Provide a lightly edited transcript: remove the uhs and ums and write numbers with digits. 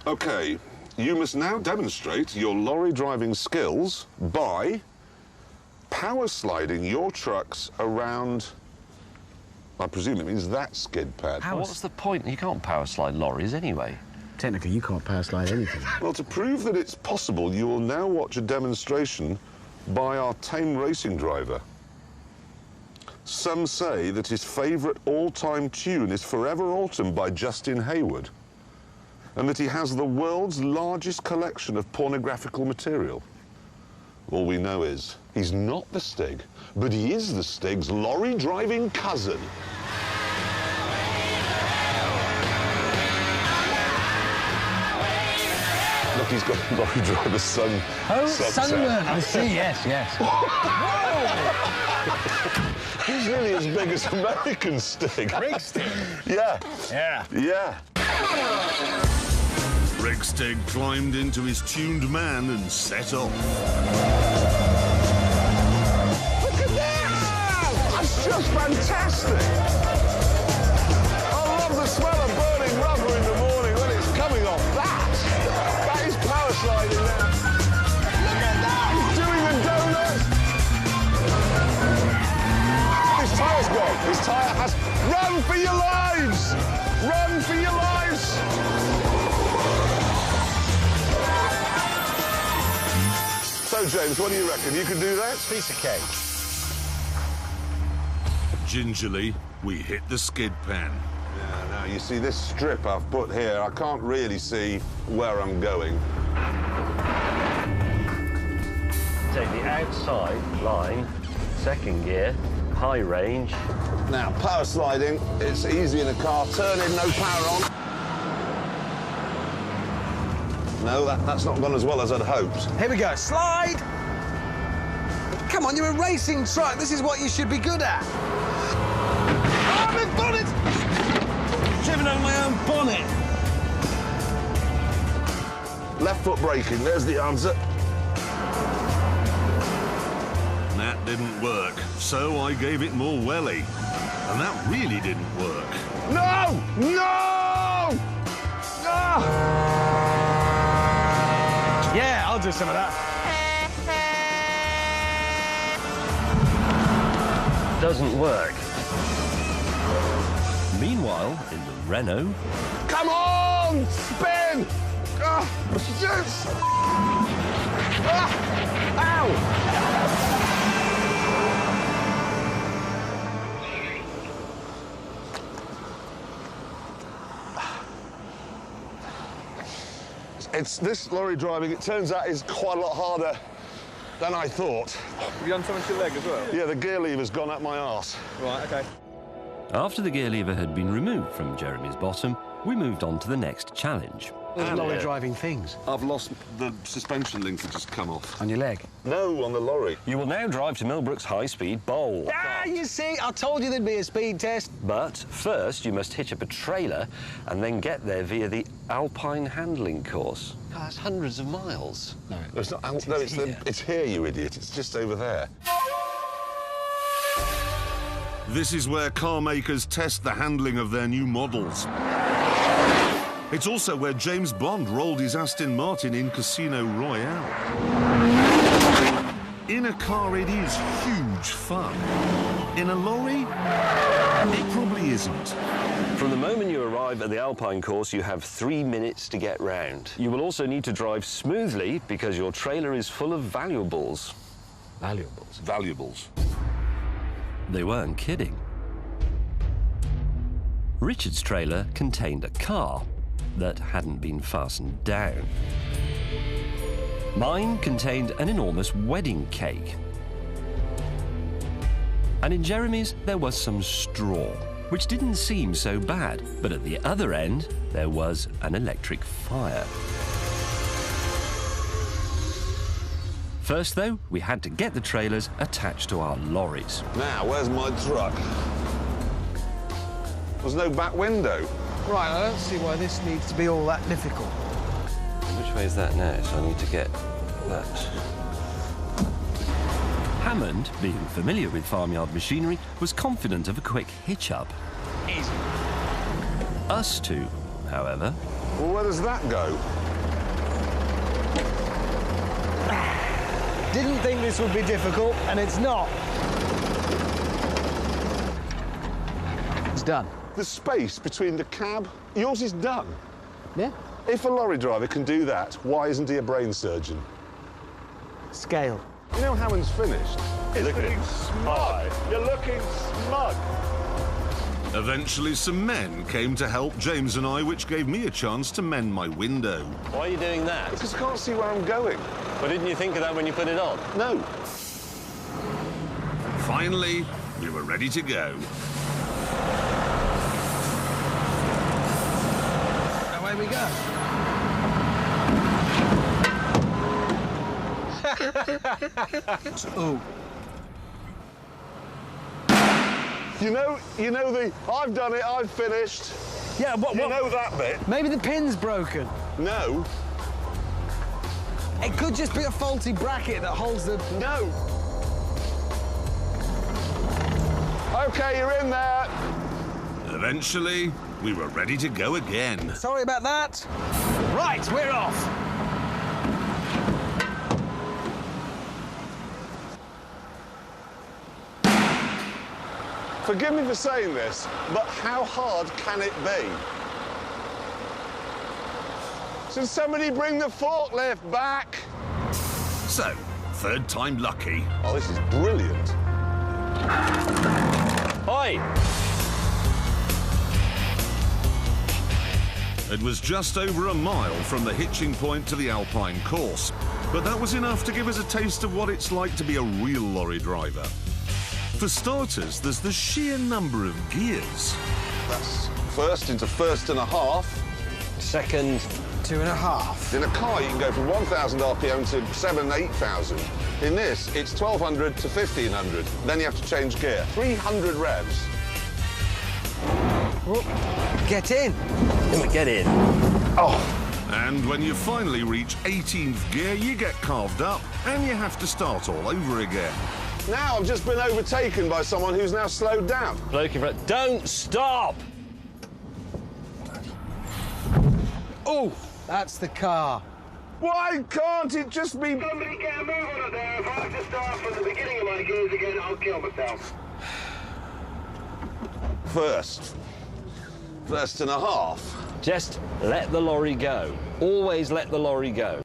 OK, you must now demonstrate your lorry driving skills by power sliding your trucks around, I presume it means that skid pad. What's the point? You can't power slide lorries anyway. Technically, you can't power slide anything. Well, to prove that it's possible, you will now watch a demonstration by our tame racing driver. Some say that his favourite all-time tune is Forever Autumn by Justin Hayward, and that he has the world's largest collection of pornographical material. All we know is he's not the Stig, but he is the Stig's lorry-driving cousin. Look, he's got a lorry driver's son. Oh, sunburn. I see, yes. He's nearly as big as American Stig. Big Stig? Yeah. Yeah. Rick Stig climbed into his tuned man and set off. Look at that! That's just fantastic! I love the smell of burning rubber in the morning when it's coming off that! That is power sliding now. Look at that! He's doing the donut! His tyre's gone. His tyre has... Run for your lives! Run for your lives! So, James, what do you reckon? You can do that? Piece of cake. Gingerly, we hit the skid pan. Yeah, now, you see, this strip I've put here, I can't really see where I'm going. Take the outside line, second gear, high range. Now, power sliding, it's easy in a car. Turn in, no power on. No, that's not gone as well as I'd hoped. Here we go. Slide! Come on, you're a racing truck. This is what you should be good at. Oh, my bonnet! Driven over my own bonnet. Left foot braking, there's the answer. That didn't work, so I gave it more welly. And that really didn't work. No! No! Ah! Yeah, I'll do some of that. Doesn't work. Meanwhile, in the Renault... Come on! Spin! Ah! Yes! Ah! Ow! It's this lorry driving, it turns out, is quite a lot harder than I thought. Have you done something to your leg as well? Yeah, the gear lever's gone up my arse. Right, OK. After the gear lever had been removed from Jeremy's bottom, we moved on to the next challenge. Those lorry driving things. I've lost the suspension link that just come off. On your leg? No, on the lorry. You will now drive to Millbrook's high-speed bowl. Ah, you see, I told you there'd be a speed test. But first, you must hitch up a trailer and then get there via the Alpine handling course. Oh, that's hundreds of miles. No, It's not. No, it's here, you idiot. It's just over there. This is where car makers test the handling of their new models. It's also where James Bond rolled his Aston Martin in Casino Royale. In a car, it is huge fun. In a lorry, it probably isn't. From the moment you arrive at the Alpine course, you have 3 minutes to get round. You will also need to drive smoothly because your trailer is full of valuables. Valuables. Valuables. They weren't kidding. Richard's trailer contained a car that hadn't been fastened down. Mine contained an enormous wedding cake. And in Jeremy's, there was some straw, which didn't seem so bad. But at the other end, there was an electric fire. First, though, we had to get the trailers attached to our lorries. Now, where's my truck? There's no back window. Right, I don't see why this needs to be all that difficult. Which way is that now? So I need to get that. Hammond, being familiar with farmyard machinery, was confident of a quick hitch-up. Easy. Us two, however... Well, where does that go? Didn't think this would be difficult, and it's not. It's done. The space between the cab, yours is done. Yeah? If a lorry driver can do that, why isn't he a brain surgeon? Scale. You know Hammond's finished? You're looking smug. You're looking smug. Eventually, some men came to help James and I, which gave me a chance to mend my window. Why are you doing that? Because I can't see where I'm going. Well, didn't you think of that when you put it on? No. Finally, we were ready to go. Away we go. Ooh. You know the, I've done it, I've finished. Yeah, what? You know that bit? Maybe the pin's broken. No. It could just be a faulty bracket that holds the... No. OK, you're in there. Eventually, we were ready to go again. Sorry about that. Right, we're off. Forgive me for saying this, but how hard can it be? Should somebody bring the forklift back? So, third time lucky. Oh, this is brilliant. Oi! It was just over a mile from the hitching point to the Alpine course, but that was enough to give us a taste of what it's like to be a real lorry driver. For starters, there's the sheer number of gears. That's first into first and a half. Second. 2.5. In a car, you can go from 1,000 RPM to 7,000, 8,000. In this, it's 1,200 to 1,500. Then you have to change gear. 300 revs. Whoop. Get in. Get in. Oh, And when you finally reach 18th gear, you get carved up and you have to start all over again. now I've just been overtaken by someone who's now slowed down. Bloke in front. Don't stop! Oh, that's the car. Why can't it just be... Somebody get a move on it there. If I have to start from the beginning of my gears again, I'll kill myself. First and a half. Just let the lorry go. Always let the lorry go.